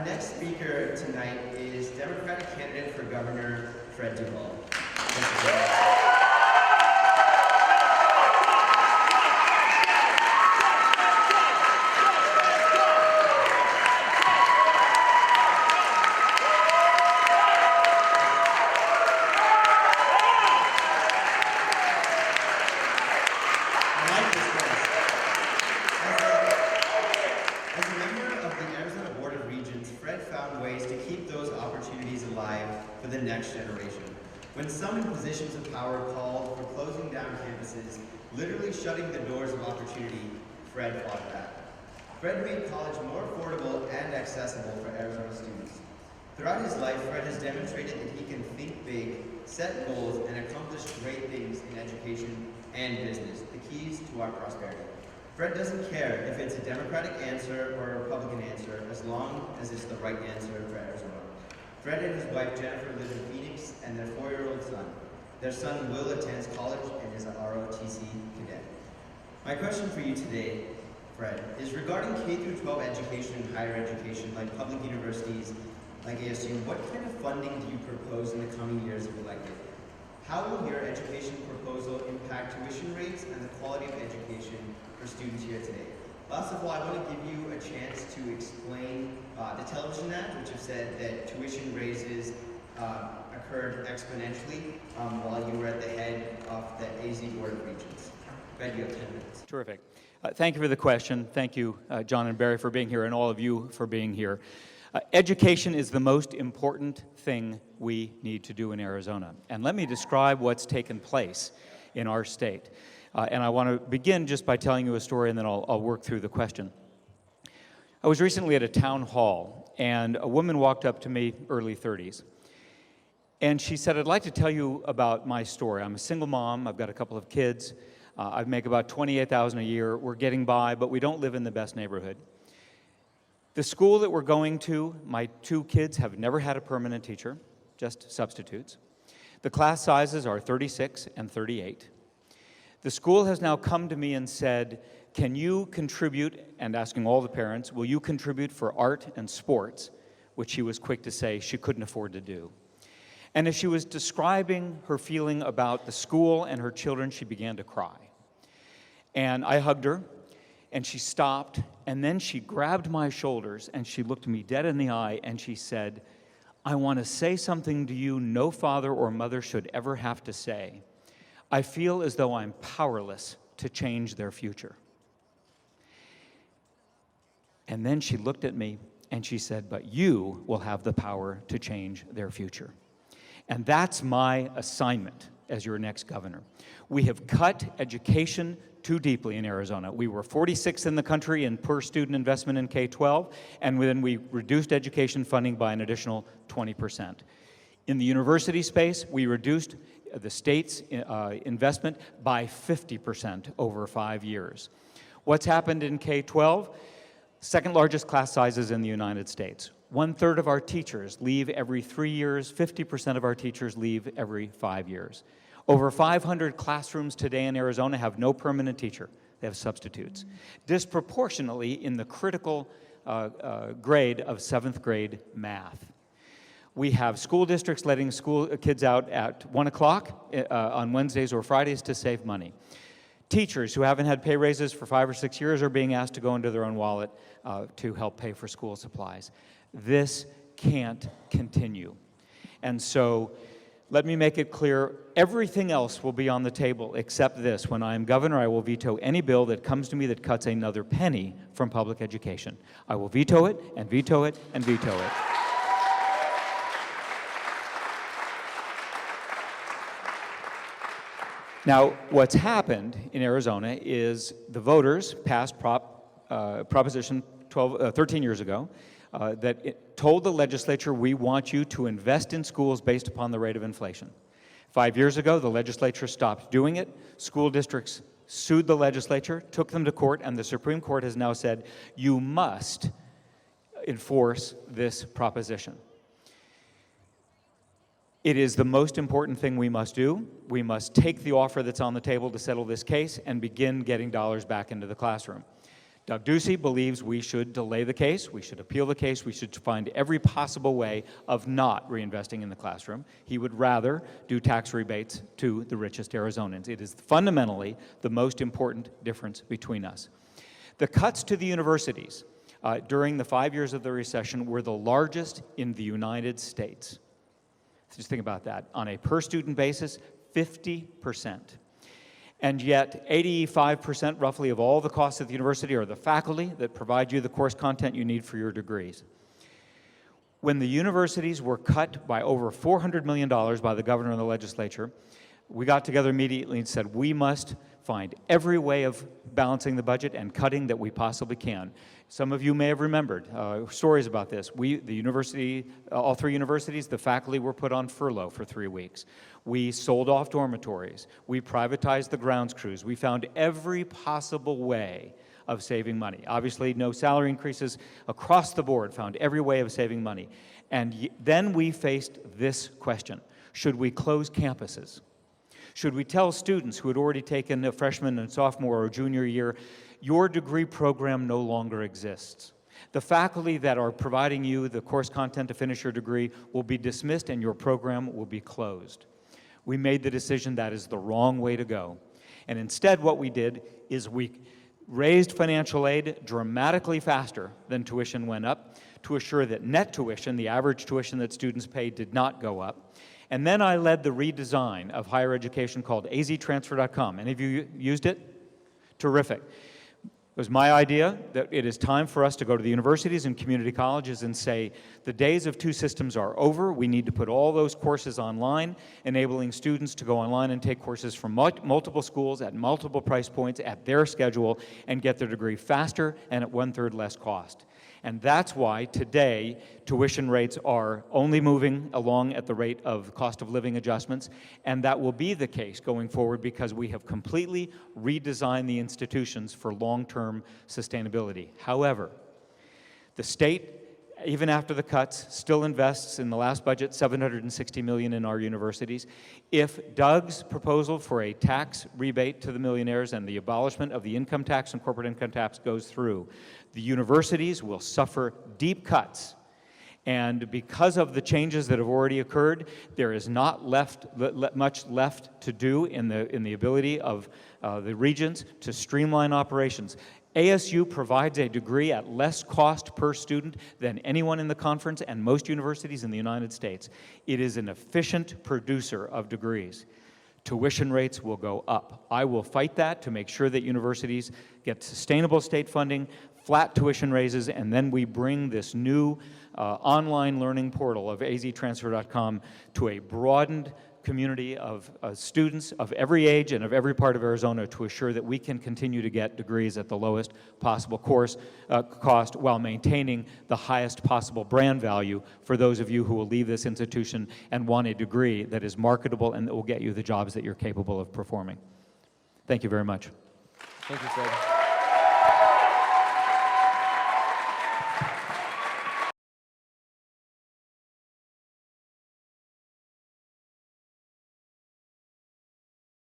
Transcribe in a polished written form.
Our next speaker tonight is Democratic candidate for governor, Fred Duval. When some in positions of power called for closing down campuses, literally shutting the doors of opportunity, Fred fought back. Fred made college more affordable and accessible for Arizona students. Throughout his life, Fred has demonstrated that he can think big, set goals, and accomplish great things in education and business, the keys to our prosperity. Fred doesn't care if it's a Democratic answer or a Republican answer, as long as it's the right answer for Arizona. Fred and his wife Jennifer live in Phoenix and their 4-year-old son. Their son Will attends college and is a ROTC cadet. My question for you today, Fred, is regarding K-12 education and higher education like public universities like ASU, what kind of funding do you propose in the coming years if elected? How will your education proposal impact tuition rates and the quality of education for students here today? Last of all, I want to give you a chance to explain the television act, which have said that tuition raises occurred exponentially while you were at the head of the AZ Board of Regents. Fred, you have 10 minutes. Terrific. Thank you for the question. Thank you, John and Barry, for being here, and all of you for being here. Education is the most important thing we need to do in Arizona. And let me describe what's taken place in our state. And I want to begin just by telling you a story, and then I'll work through the question. I was recently at a town hall, and a woman walked up to me, early 30s, and she said, "I'd like to tell you about my story. I'm a single mom. I've got a couple of kids. I make about $28,000 a year. We're getting by, but we don't live in the best neighborhood. The school that we're going to, my 2 kids have never had a permanent teacher, just substitutes. The class sizes are 36 and 38. The school has now come to me and said, can you contribute, and asking all the parents, will you contribute for art and sports, which she was quick to say she couldn't afford to do. And as she was describing her feeling about the school and her children, she began to cry. And I hugged her, and she stopped, and then she grabbed my shoulders, and she looked me dead in the eye, and she said, I want to say something to you no father or mother should ever have to say. I feel as though I'm powerless to change their future. And then she looked at me and she said, but you will have the power to change their future. And that's my assignment as your next governor. We have cut education too deeply in Arizona. We were 46th in the country in per student investment in K-12, and then we reduced education funding by an additional 20%. In the university space, we reduced the state's investment by 50% over 5 years. What's happened in K-12? Second largest class sizes in the United States. 1/3 of our teachers leave every 3 years, 50% of our teachers leave every 5 years. Over 500 classrooms today in Arizona have no permanent teacher. They have substitutes. Disproportionately in the critical grade of 7th grade math. We have school districts letting school kids out at 1 o'clock on Wednesdays or Fridays to save money. Teachers who haven't had pay raises for 5 or 6 years are being asked to go into their own wallet to help pay for school supplies. This can't continue. And so let me make it clear, everything else will be on the table except this. When I am governor, I will veto any bill that comes to me that cuts another penny from public education. I will veto it and veto it and veto it. Now, what's happened in Arizona is the voters passed Proposition 13 years ago that it told the legislature, we want you to invest in schools based upon the rate of inflation. 5 years ago, the legislature stopped doing it. School districts sued the legislature, took them to court, and the Supreme Court has now said, you must enforce this proposition. It is the most important thing we must do. We must take the offer that's on the table to settle this case and begin getting dollars back into the classroom. Doug Ducey believes we should delay the case, we should appeal the case, we should find every possible way of not reinvesting in the classroom. He would rather do tax rebates to the richest Arizonans. It is fundamentally the most important difference between us. The cuts to the universities during the 5 years of the recession were the largest in the United States. Just think about that. On a per-student basis, 50%. And yet, 85% roughly of all the costs at the university are the faculty that provide you the course content you need for your degrees. When the universities were cut by over $400 million by the governor and the legislature, we got together immediately and said, we must find every way of balancing the budget and cutting that we possibly can. Some of you may have remembered stories about this. The university, all three universities, the faculty were put on furlough for 3 weeks. We sold off dormitories. We privatized the grounds crews. We found every possible way of saving money. Obviously, no salary increases across the board, found every way of saving money. And then we faced this question: should we close campuses? Should we tell students who had already taken a freshman and sophomore or junior year, your degree program no longer exists? The faculty that are providing you the course content to finish your degree will be dismissed and your program will be closed. We made the decision that is the wrong way to go. And instead what we did is we raised financial aid dramatically faster than tuition went up to assure that net tuition, the average tuition that students paid, did not go up. And then I led the redesign of higher education called aztransfer.com. Any of you used it? Terrific. It was my idea that it is time for us to go to the universities and community colleges and say, the days of two systems are over. We need to put all those courses online, enabling students to go online and take courses from multiple schools at multiple price points at their schedule and get their degree faster and at 1/3 less cost. And that's why today tuition rates are only moving along at the rate of cost of living adjustments, and that will be the case going forward because we have completely redesigned the institutions for long-term sustainability. However, the state, even after the cuts, still invests in the last budget $760 million in our universities. If Doug's proposal for a tax rebate to the millionaires and the abolishment of the income tax and corporate income tax goes through, the universities will suffer deep cuts. And because of the changes that have already occurred, there is not much left to do in the ability of the regents to streamline operations. ASU provides a degree at less cost per student than anyone in the conference and most universities in the United States. It is an efficient producer of degrees. Tuition rates will go up. I will fight that to make sure that universities get sustainable state funding, flat tuition raises, and then we bring this new online learning portal of aztransfer.com to a broadened community of students of every age and of every part of Arizona to assure that we can continue to get degrees at the lowest possible cost while maintaining the highest possible brand value for those of you who will leave this institution and want a degree that is marketable and that will get you the jobs that you're capable of performing. Thank you very much. Thank you, Fred.